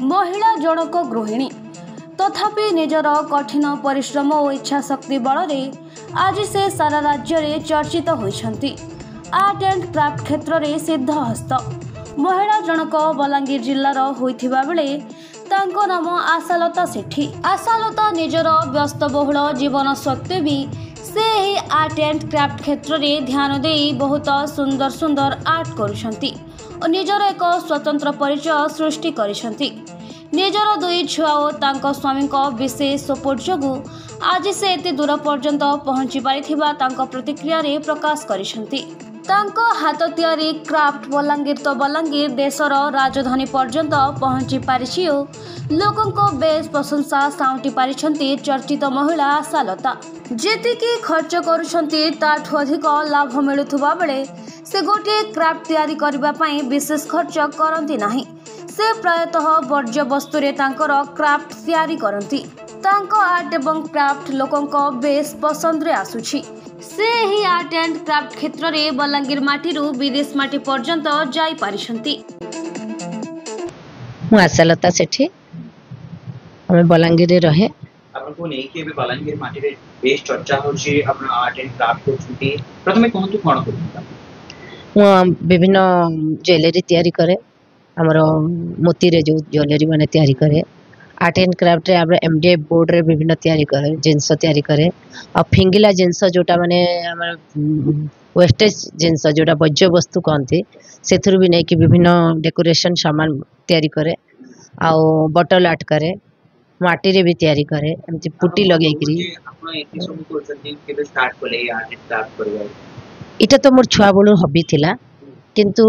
महिला जनक गृहिणी तथापि निजर कठिन परिश्रम और इच्छा शक्ति बल आज से सारा राज्य में चर्चित होती। आर्ट एंड क्राफ्ट क्षेत्र में सिद्धहस्त महिला जनक बलांगीर जिलार होइथिबा बेले तांको नाम आशालता सेठी। आशालता निजर व्यस्तबहुल जीवन सत्वे भी से ही आर्ट एंड क्राफ्ट क्षेत्र में ध्यान दे बहुत सुंदर सुंदर आर्ट करुछंती और निजर एक स्वतंत्र परिचय सृष्टि करिसंती। निजर दुई छुआ और तांको स्वामी विशेष सपोर्ट जोगु आज से एते दूर पर्यंत पहुंची पारिथिबा तांको प्रतिक्रिया रे प्रकाश करिसंती। तांको हाथ तैयारी क्राफ्ट बलांगीर तो बलांगीर देशर राजधानी पर्यंत पहुंची पारिछि ओ लोकों को बेस प्रशंसा साउंटी पारिछंती चर्चित महिला आशालता। जेतिकी खर्च करुछंती ताठू अधिक लाभ मिलुथुबा बेले से गोटे क्राफ्ट तैयारी करबा पई विशेष खर्च करंती नाही। से प्रायतः वर्ज्य वस्तु रे तांकर क्राफ्ट तैयारी करंती। तांको आर्ट एवं क्राफ्ट लोकों को बेस पसंद रे आसुछि। से ही आर्ट एंड क्राफ्ट क्षेत्र में बलांगीर माटीरू विदेश माटी पर्यंत जाई पारिछंती। मु आशालता सेठी हमें बलांगीर रे रहे आपनको नहीं कि अभी बलांगीर माटी रे बेस चर्चा होछि अपन आर्ट एंड क्राफ्ट होछि। प्रथमे कोन करता मु विभिन्न ज्वेलरी तैयारी करे हमर मोती रे जो ज्वेलरी माने तैयारी करे। आर्ट एंड क्राफ्ट रे हमर एमडीएफ बोर्ड रे विभिन्न तैयारी करे जिनस तैयारी करे और फिंगिला जिनस जोटा माने हमर वेस्टेज जिनस जोटा वर्ज्य वस्तु कहते से भी नहीं कि विभिन्न डेकोरेशन सामान तैयारी करे आउ बटल आर्ट करे माटी रे भी तैयारी करे एमती पुटी लगै करी आपण एती सब करछथि केबे स्टार्ट करले आर्ट एंड क्राफ्ट करबा। इटा तो मोर छुआ बेलू हबी थिला किंतु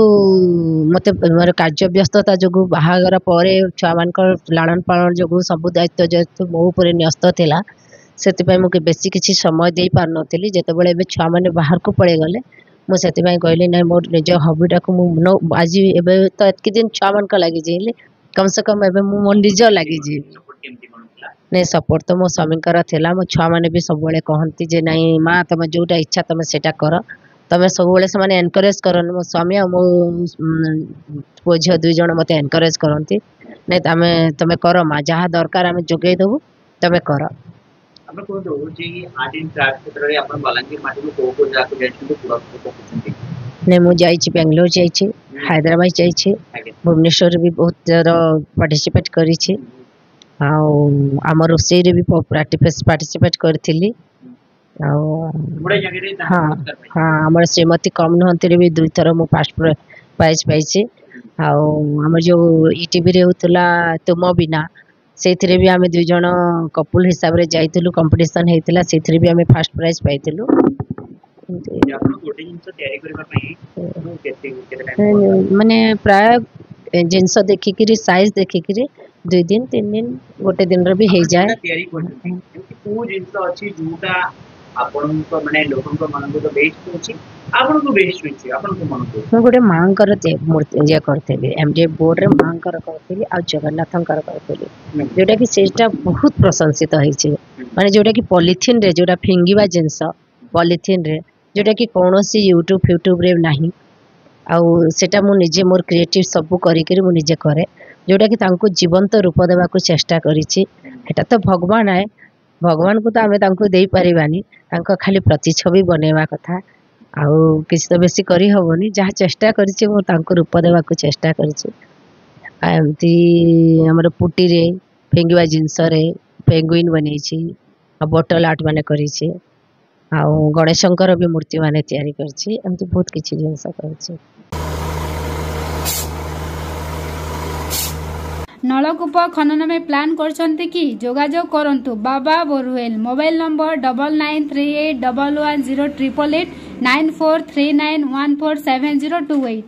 मते मोर कार्य व्यस्तता जो बाहागर पर छुआ मान लालन पालन जो सब दायित्व जेहेतु मो उपर न्यस्त थिला से मुझे बेसी किसी समय दे पार नथिली। जेतेबेले एबे छुआ माने बाहर को पड़े गले मुझे कहली ना मोर निज हबीटा को आज एबे तो एतकी दिन छुआ मान का लगी जाइले कम से कम एबे मो निज लगी जी नहीं सपोर्ट तो मो स्वामी थिला। मो छुआ माने भी सब बेले कहंती जे नहीं माँ तुम जोटा इच्छा तुम सेटा कर तमें सब बेले से माने एनकरेज करन। मो स्वामी और मो पुओ झियो दुई जण मते एनकरेज करंती नहीं तमें कर माँ जहाँ दरकार आम जोगई देबू तमें कर। आपण को दो जे आर्ट एंड क्राफ्ट क्षेत्र रे आपण बलांगीर माटी को को जाके जाइछिन पूरा पहुंचछिन नहीं मु जाइछि बेंगलोर जाइछि हैदराबाद जाइछि भुवनेश्वर भी बहुत ज्यादा पार्टिसिपेट करिछि आम रोसई रे भी पार्टिसिपेट करथिली। हाँ हाँ आम श्रीमती कम नहंती भी दुई थर मु फर्स्ट प्राइज पाइछि। आम जो ईटीवी रे होतला तुम बिना से भी आम दुई जन कपुल हिसाब रे जाइथिलु कंपटीशन हेतिला से भी आम फर्स्ट प्राइज पाइथिलु। माने प्राय जिनस देखिकी साइज देखिकी 2 दिन 3 दिन गोटे दिन रे भी हो जाए। गोटे माँ मूर्ति करती एमडीएफ बोर्ड रे माँ करी आ जगन्नाथंकर करी जोटा कि सेटा बहुत प्रशंसित होइछि। माने जोटा कि पॉलिथिन रे जोटा फिंगिबा जिनस पॉलिथिन रे जोटा कि कौन सी यूट्यूब रे नहीं आउ सेटा मु निजे मोर क्रिएटिव सब करी मु निजे करे जोटा कि तांको जीवंत रूप देवा को चेष्टा करिछि। एटा तो भगवान है भगवान को तो आमे तांको देई परिबानी तांको खाली प्रतिछवि बनेवा कथा आउ किसी तो बेसी करी हबनी जहाँ चेष्टा करिछि मु तांको रूप देवा को चेष्टा करिछि। एमती हमर पुटी रे फेंगिवा जिनस रे पेंगुइन बनेछि आ बटल आर्ट माने करिछि आउ गणेशंकर भी मूर्ति माने तैयारी करछि एमती बहुत किछि जिनस करछि। नलकूप खनन में प्लान करछन्ते कि जोगाजोग करंतु बाबा बोरवेल मोबाइल नंबर 9938110888 9439147028।